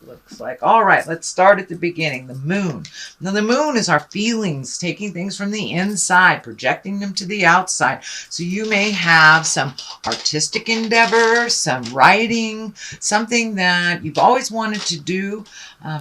Looks like. All right, let's start at the beginning. The moon. Now, the moon is our feelings, taking things from the inside, projecting them to the outside. So you may have some artistic endeavors, some writing, something that you've always wanted to do,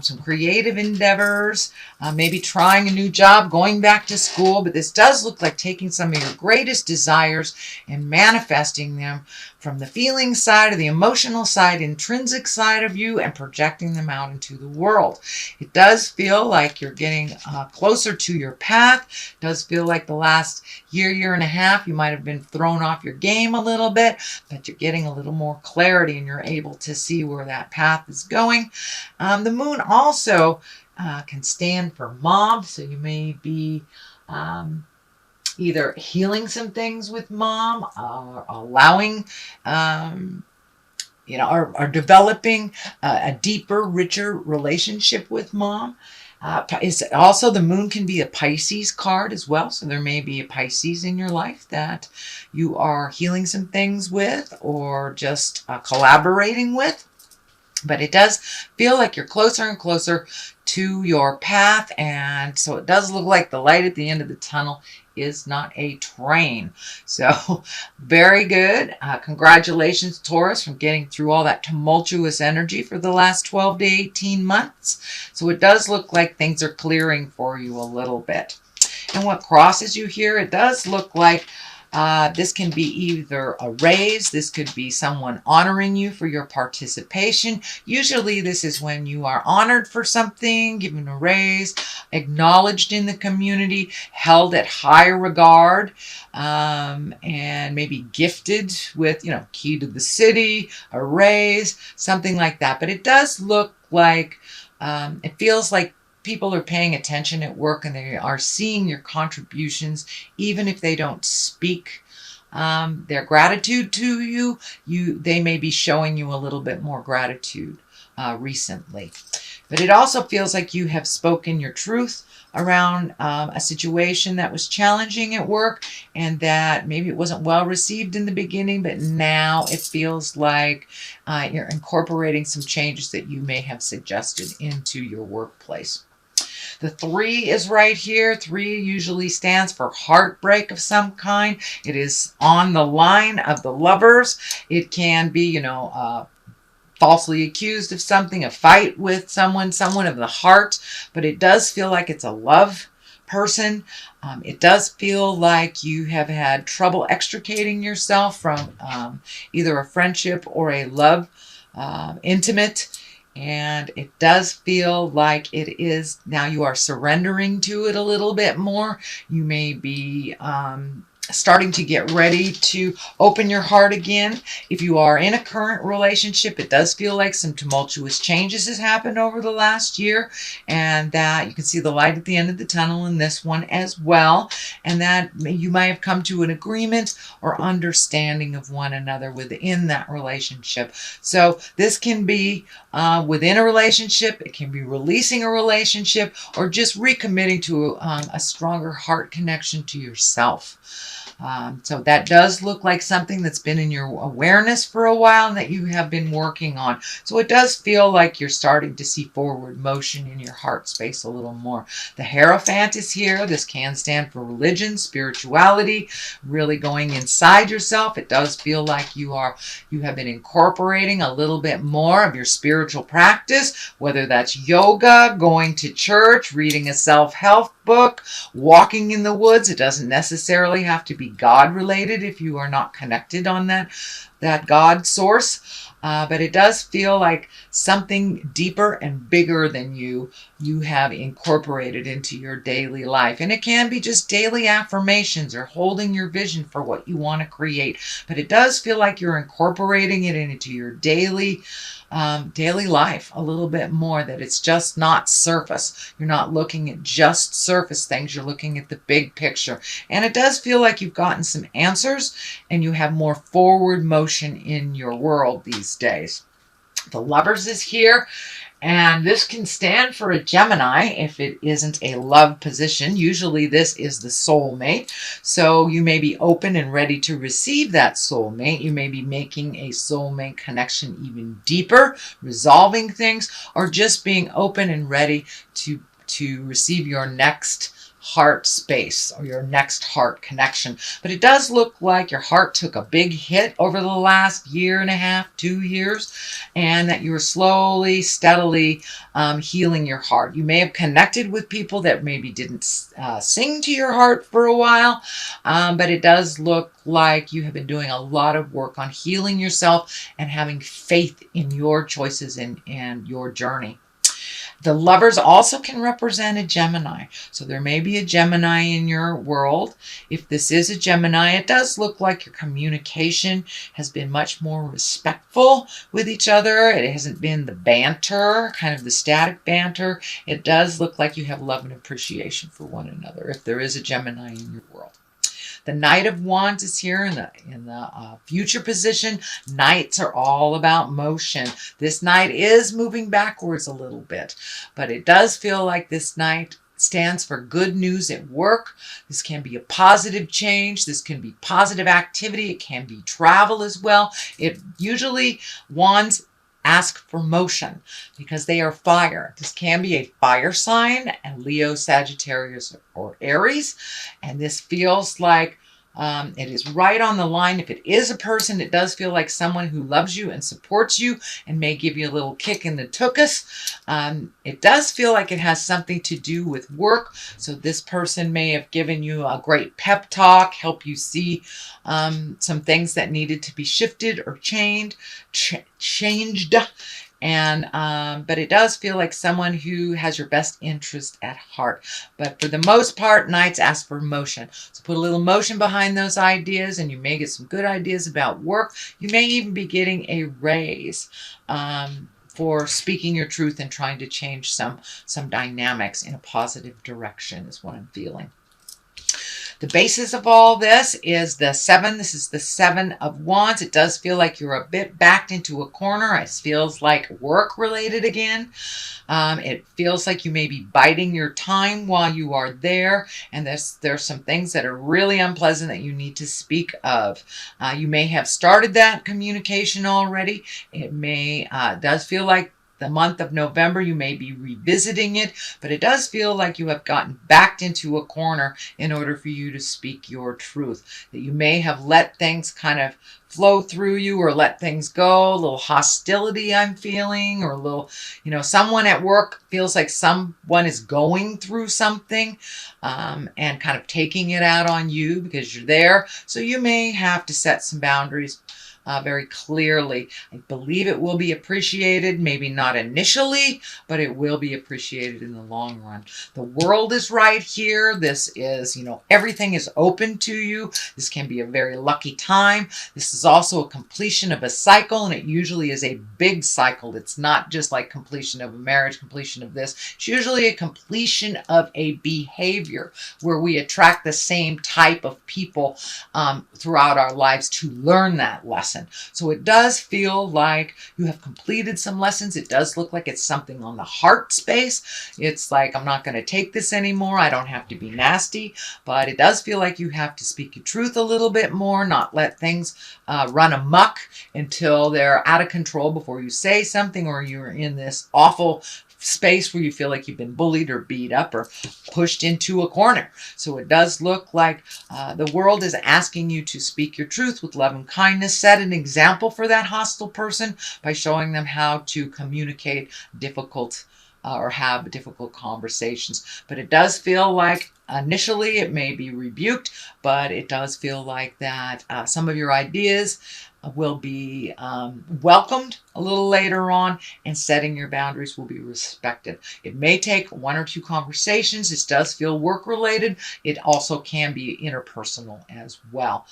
some creative endeavors, maybe trying a new job, going back to school. But this does look like taking some of your greatest desires and manifesting them from the feeling side or the emotional side, intrinsic side of you, and projecting them out into the world. It does feel like you're getting closer to your path. It does feel like the last year and a half, you might have been thrown off your game a little bit, but you're getting a little more clarity and you're able to see where that path is going. The moon also can stand for mom, so you may be either healing some things with mom, or allowing, or developing a deeper, richer relationship with mom. Also, the moon can be a Pisces card as well. So there may be a Pisces in your life that you are healing some things with or just collaborating with. But it does feel like you're closer and closer to your path. And so it does look like the light at the end of the tunnel is not a train. So very good. Congratulations, Taurus, from getting through all that tumultuous energy for the last 12 to 18 months. So it does look like things are clearing for you a little bit. And what crosses you here, it does look like this can be either a raise, this could be someone honoring you for your participation. Usually this is when you are honored for something, given a raise, acknowledged in the community, held at high regard, and maybe gifted with, key to the city, a raise, something like that. But it does look like, it feels like people are paying attention at work and they are seeing your contributions, even if they don't speak their gratitude to you. They may be showing you a little bit more gratitude recently. But it also feels like you have spoken your truth around a situation that was challenging at work and that maybe it wasn't well received in the beginning, but now it feels like you're incorporating some changes that you may have suggested into your workplace. The 3 is right here. 3 usually stands for heartbreak of some kind. It is on the line of the lovers. It can be, falsely accused of something, a fight with someone of the heart, but it does feel like it's a love person. It does feel like you have had trouble extricating yourself from either a friendship or a love, intimate. And it does feel like it is now you are surrendering to it a little bit more. You may be starting to get ready to open your heart again. If you are in a current relationship, it does feel like some tumultuous changes has happened over the last year, and that you can see the light at the end of the tunnel in this one as well, and that you might have come to an agreement or understanding of one another within that relationship. So this can be within a relationship, it can be releasing a relationship, or just recommitting to a stronger heart connection to yourself. So that does look like something that's been in your awareness for a while and that you have been working on. So it does feel like you're starting to see forward motion in your heart space a little more. The Hierophant is here. This can stand for religion, spirituality, really going inside yourself. It does feel like you have been incorporating a little bit more of your spiritual practice, whether that's yoga, going to church, reading a self-help book, walking in the woods. It doesn't necessarily have to be God related if you are not connected on that God source. But it does feel like something deeper and bigger than you have incorporated into your daily life. And it can be just daily affirmations or holding your vision for what you want to create. But it does feel like you're incorporating it into your daily life a little bit more, that it's just not surface. You're not looking at just surface things. You're looking at the big picture. And it does feel like you've gotten some answers and you have more forward motion in your world these days. The Lovers is here. And this can stand for a Gemini if it isn't a love position. Usually this is the soulmate. So you may be open and ready to receive that soulmate. You may be making a soulmate connection even deeper, resolving things, or just being open and ready to receive your next heart space or your next heart connection. But it does look like your heart took a big hit over the last year and a half, 2 years, and that you are slowly, steadily healing your heart. You may have connected with people that maybe didn't sing to your heart for a while, but it does look like you have been doing a lot of work on healing yourself and having faith in your choices and your journey. The lovers also can represent a Gemini. So there may be a Gemini in your world. If this is a Gemini, it does look like your communication has been much more respectful with each other. It hasn't been the banter, kind of the static banter. It does look like you have love and appreciation for one another if there is a Gemini in your world. The Knight of Wands is here in the future position. Knights are all about motion. This Knight is moving backwards a little bit, but it does feel like this Knight stands for good news at work. This can be a positive change. This can be positive activity. It can be travel as well. It usually, Wands ask for motion because they are fire. This can be a fire sign, and Leo, Sagittarius, or Aries. And this feels like it is right on the line. If it is a person, it does feel like someone who loves you and supports you and may give you a little kick in the tuchus. It does feel like it has something to do with work. So this person may have given you a great pep talk, help you see some things that needed to be shifted or changed. But it does feel like someone who has your best interest at heart. But for the most part, Knights ask for motion. So put a little motion behind those ideas, and you may get some good ideas about work. You may even be getting a raise for speaking your truth and trying to change some dynamics in a positive direction is what I'm feeling. The basis of all this is the 7. This is the 7 of Wands. It does feel like you're a bit backed into a corner. It feels like work related again. It feels like you may be biding your time while you are there. And there's some things that are really unpleasant that you need to speak of. You may have started that communication already. It does feel like the month of November, you may be revisiting it, but it does feel like you have gotten backed into a corner in order for you to speak your truth. That you may have let things kind of flow through you or let things go. A little hostility I'm feeling, or a little, someone at work feels like someone is going through something and kind of taking it out on you because you're there. So you may have to set some boundaries very clearly. I believe it will be appreciated, maybe not initially, but it will be appreciated in the long run. The world is right here. This is, everything is open to you. This can be a very lucky time. This is also a completion of a cycle, and it usually is a big cycle. It's not just like completion of a marriage, completion of this. It's usually a completion of a behavior where we attract the same type of people throughout our lives to learn that lesson. So it does feel like you have completed some lessons. It does look like it's something on the heart space. It's like, I'm not going to take this anymore. I don't have to be nasty, but it does feel like you have to speak your truth a little bit more, not let things run amok until they're out of control before you say something, or you're in this awful space where you feel like you've been bullied or beat up or pushed into a corner. So it does look like the world is asking you to speak your truth with love and kindness. Set an example for that hostile person by showing them how to communicate difficult or have difficult conversations. But it does feel like initially it may be rebuked, but it does feel like that some of your ideas will be welcomed a little later on, and setting your boundaries will be respected. It may take 1 or 2 conversations. It does feel work related. It also can be interpersonal as well.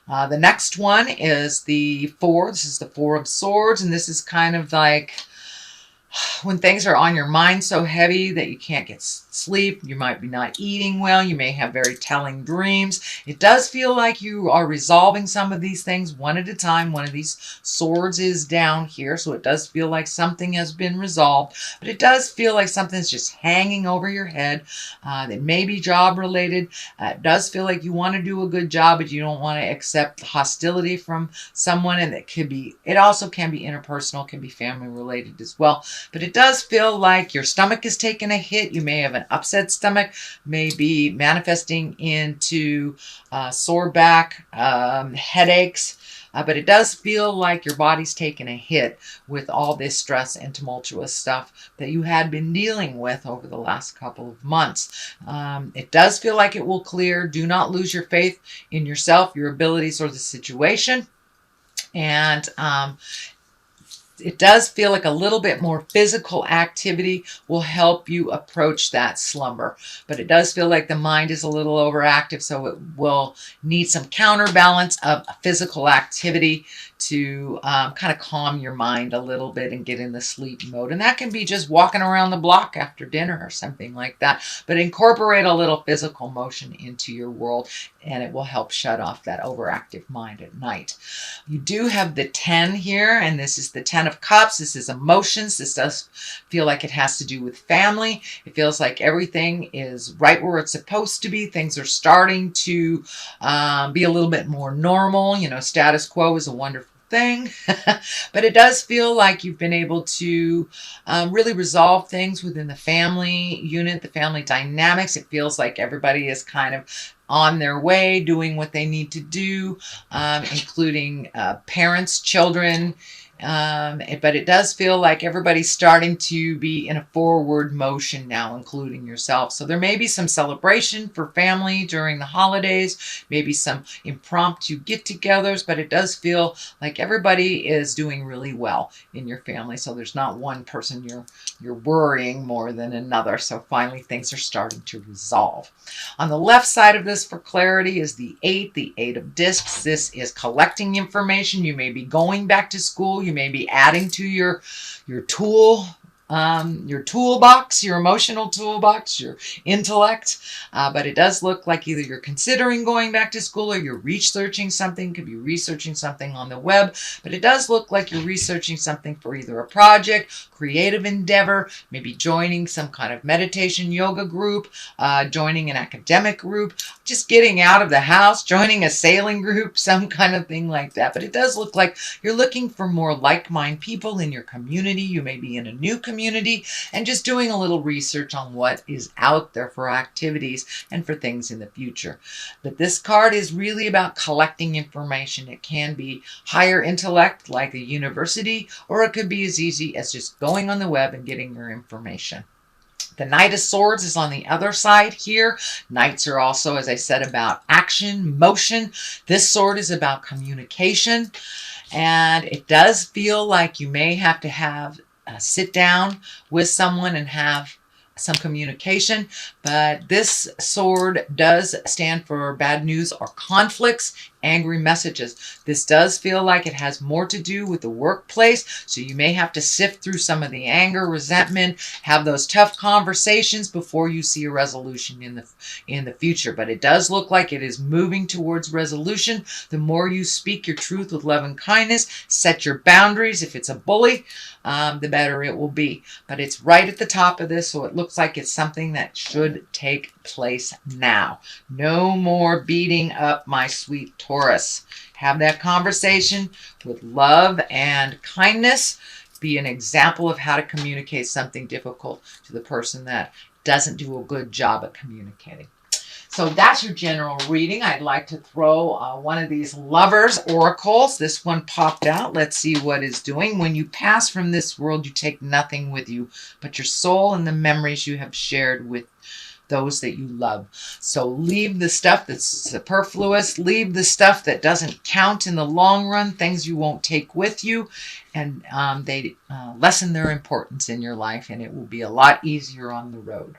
The next one is the 4. This is the 4 of Swords, and this is kind of like when things are on your mind so heavy that you can't sleep. You might be not eating well. You may have very telling dreams. It does feel like you are resolving some of these things one at a time. One of these swords is down here, so it does feel like something has been resolved, but it does feel like something's just hanging over your head. That may be job related. It does feel like you want to do a good job, but you don't want to accept hostility from someone, and it also can be interpersonal, can be family related as well. But it does feel like your stomach is taking a hit. You may have an upset stomach, may be manifesting into sore back, headaches. But it does feel like your body's taking a hit with all this stress and tumultuous stuff that you had been dealing with over the last couple of months. It does feel like it will clear. Do not lose your faith in yourself, your abilities, or the situation. And it does feel like a little bit more physical activity will help you approach that slumber. But it does feel like the mind is a little overactive, so it will need some counterbalance of physical activity to kind of calm your mind a little bit and get in the sleep mode. And that can be just walking around the block after dinner or something like that. But incorporate a little physical motion into your world, and it will help shut off that overactive mind at night. You do have the 10 here, and this is the 10 of Cups. This is emotions. This does feel like it has to do with family. It feels like everything is right where it's supposed to be. Things are starting to be a little bit more normal. You know, status quo is a wonderful thing. But it does feel like you've been able to really resolve things within the family unit, the family dynamics. It feels like everybody is kind of on their way, doing what they need to do, including parents, children. But it does feel like everybody's starting to be in a forward motion now, including yourself. So there may be some celebration for family during the holidays, maybe some impromptu get-togethers, but it does feel like everybody is doing really well in your family. So there's not one person you're worrying more than another. So finally things are starting to resolve. On the left side of this, for clarity, is the 8 of discs. This is collecting information. You may be going back to school. You may be adding to your toolbox, your emotional toolbox, your intellect. But it does look like either you're considering going back to school or you're researching something. Could be researching something on the web. But it does look like you're researching something for either a project, creative endeavor, maybe joining some kind of meditation yoga group, joining an academic group, just getting out of the house, joining a sailing group, some kind of thing like that. But it does look like you're looking for more like-minded people in your community. You may be in a new community and just doing a little research on what is out there for activities and for things in the future. But this card is really about collecting information. It can be higher intellect like a university, or it could be as easy as just going on the web and getting your information. The Knight of Swords is on the other side here. Knights are also, as I said, about action, motion. This sword is about communication. And it does feel like you may have to sit down with someone and have some communication, but this sword does stand for bad news or conflicts, angry messages. This does feel like it has more to do with the workplace, so you may have to sift through some of the anger, resentment, have those tough conversations before you see a resolution in the future. But it does look like it is moving towards resolution. The more you speak your truth with love and kindness, set your boundaries. If it's a bully, the better it will be. But it's right at the top of this, so it looks like it's something that should take place now. No more beating up my sweet Taurus. Have that conversation with love and kindness. Be an example of how to communicate something difficult to the person that doesn't do a good job at communicating. So that's your general reading. I'd like to throw one of these lovers oracles. This one popped out. Let's see what it's doing. When you pass from this world, you take nothing with you but your soul and the memories you have shared with those that you love. So leave the stuff that's superfluous. Leave the stuff that doesn't count in the long run, things you won't take with you. And they lessen their importance in your life, and it will be a lot easier on the road.